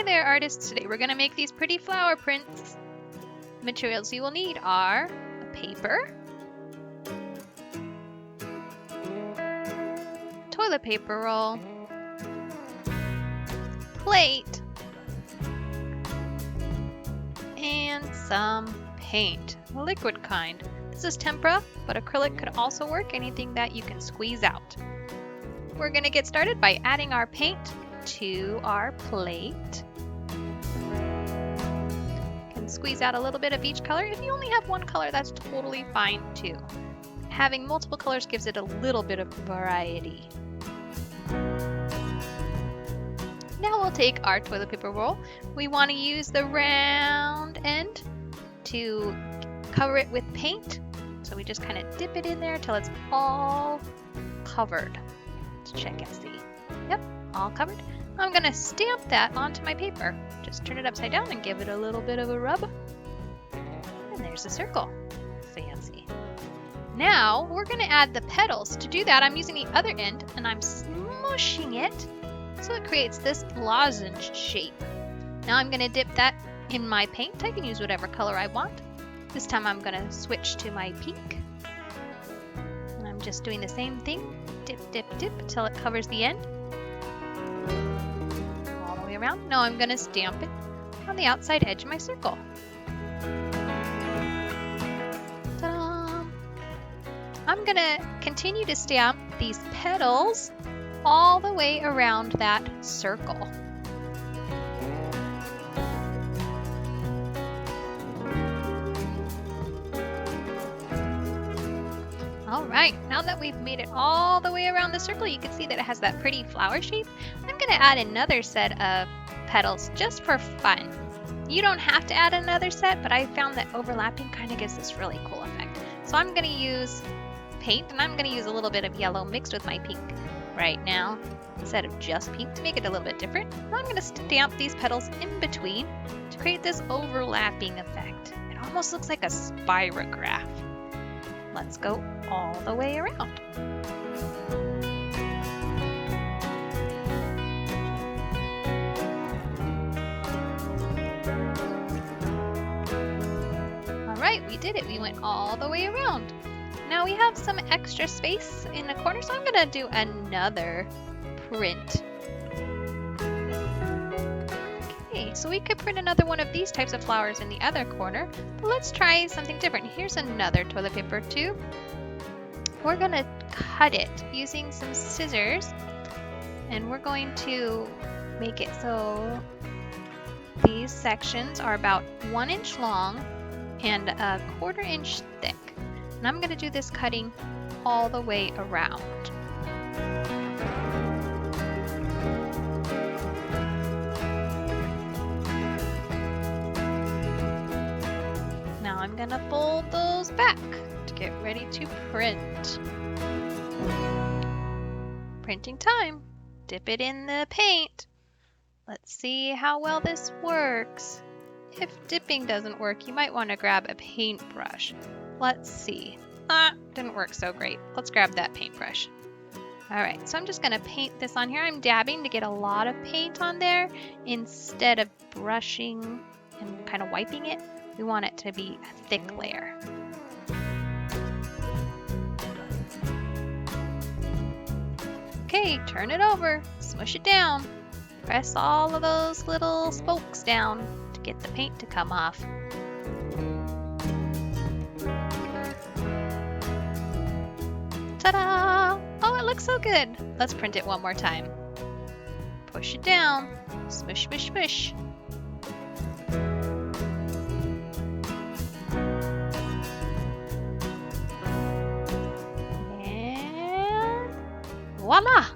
Hi there, artists. Today we're going to make these pretty flower prints. Materials you will need are a paper, toilet paper roll, plate, and some paint, a liquid kind. This is tempera, but acrylic could also work, anything that you can squeeze out. We're going to get started by adding our paint to our plate. You can squeeze out a little bit of each color. If you only have one color, that's totally fine too. Having multiple colors gives it a little bit of variety. Now we'll take our toilet paper roll. We want to use the round end to cover it with paint. So we just kind of dip it in there till it's all covered. Let's check and see. Yep, all covered. I'm going to stamp that onto my paper. Just turn it upside down and give it a little bit of a rub. And there's a circle. Fancy. Now we're going to add the petals. To do that, I'm using the other end and I'm smushing it so it creates this lozenge shape. Now I'm going to dip that in my paint. I can use whatever color I want. This time I'm going to switch to my pink. And I'm just doing the same thing. Dip, dip, dip until it covers the end. All the way around. Now I'm going to stamp it on the outside edge of my circle. Ta-da! I'm going to continue to stamp these petals all the way around that circle. Alright, now that we've made it all the way around the circle, you can see that it has that pretty flower shape. I'm going to add another set of petals just for fun. You don't have to add another set, but I found that overlapping kind of gives this really cool effect. So I'm going to use paint, and I'm going to use a little bit of yellow mixed with my pink right now, instead of just pink, to make it a little bit different. I'm going to stamp these petals in between to create this overlapping effect. It almost looks like a spirograph. Let's go all the way around. All right, we did it. We went all the way around. Now we have some extra space in the corner, so I'm going to do another print. Okay, so we could print another one of these types of flowers in the other corner, but let's try something different. Here's another toilet paper tube. We're going to cut it using some scissors, and we're going to make it so these sections are about 1 inch long and a 1/4 inch thick. And I'm going to do this cutting all the way around. Now I'm going to fold those back to get ready to print. Printing time. Dip it in the paint. Let's see how well this works. If dipping doesn't work, you might want to grab a paintbrush. Let's see. Didn't work so great. Let's grab that paintbrush. Alright, so I'm just going to paint this on here. I'm dabbing to get a lot of paint on there instead of brushing and kind of wiping it. We want it to be a thick layer. Okay, turn it over. Smush it down. Press all of those little spokes down to get the paint to come off. Ta-da! Oh, it looks so good. Let's print it one more time. Push it down. Smush, smush, smush. And voila!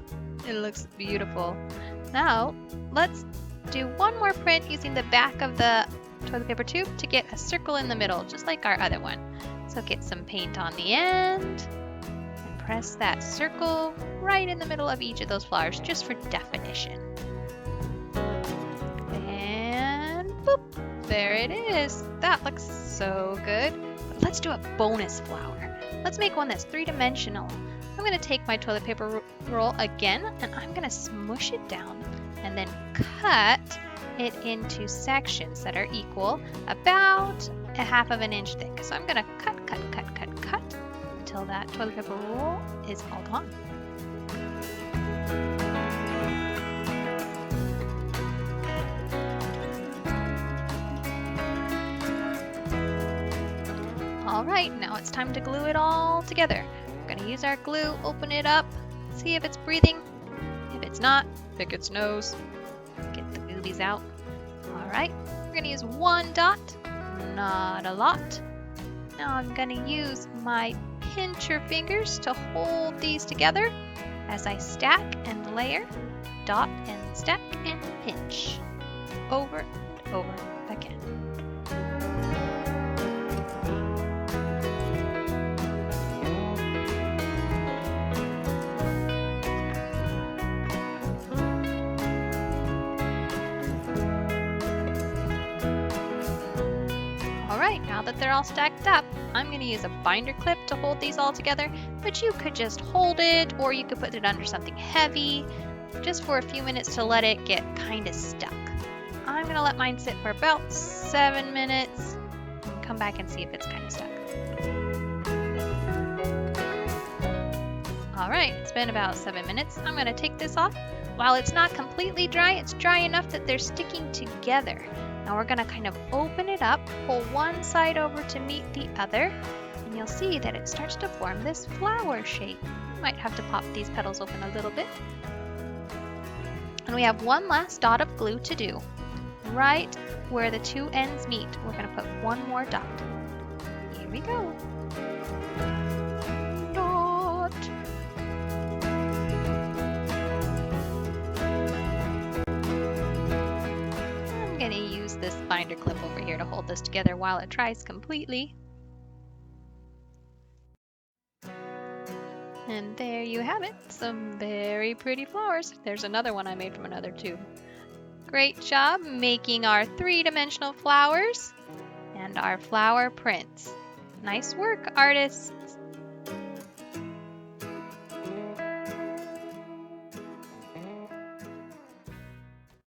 It looks beautiful. Now, let's do one more print using the back of the toilet paper tube to get a circle in the middle, just like our other one. So get some paint on the end. Press that circle right in the middle of each of those flowers, just for definition. And boop, there it is. That looks so good. But let's do a bonus flower. Let's make one that's 3-dimensional. I'm going to take my toilet paper roll again, and I'm going to smush it down and then cut it into sections that are equal, about 1/2 inch thick. So I'm gonna cut until that toilet paper roll is all done. Alright, now it's time to glue it all together. We're gonna use our glue, open it up, see if it's breathing. If it's not, pick its nose. Get the goobies out. Alright, we're gonna use 1 dot, not a lot. Now I'm gonna use my pincher fingers to hold these together as I stack and layer, dot and stack and pinch, over and over again. Alright, now that they're all stacked up, I'm going to use a binder clip to hold these all together, but you could just hold it or you could put it under something heavy just for a few minutes to let it get kind of stuck. I'm going to let mine sit for about 7 minutes and come back and see if it's kind of stuck. Alright, it's been about 7 minutes. I'm going to take this off. While it's not completely dry, it's dry enough that they're sticking together. Now we're going to kind of open it up, pull one side over to meet the other, and you'll see that it starts to form this flower shape. You might have to pop these petals open a little bit. And we have one last dot of glue to do. Right where the 2 ends meet, we're going to put one more dot. Here we go. Dot. I'm going to use this binder clip over here to hold this together while it dries completely. And there you have it, some very pretty flowers. There's another one I made from another tube. Great job making our 3-dimensional flowers and our flower prints. Nice work, artists!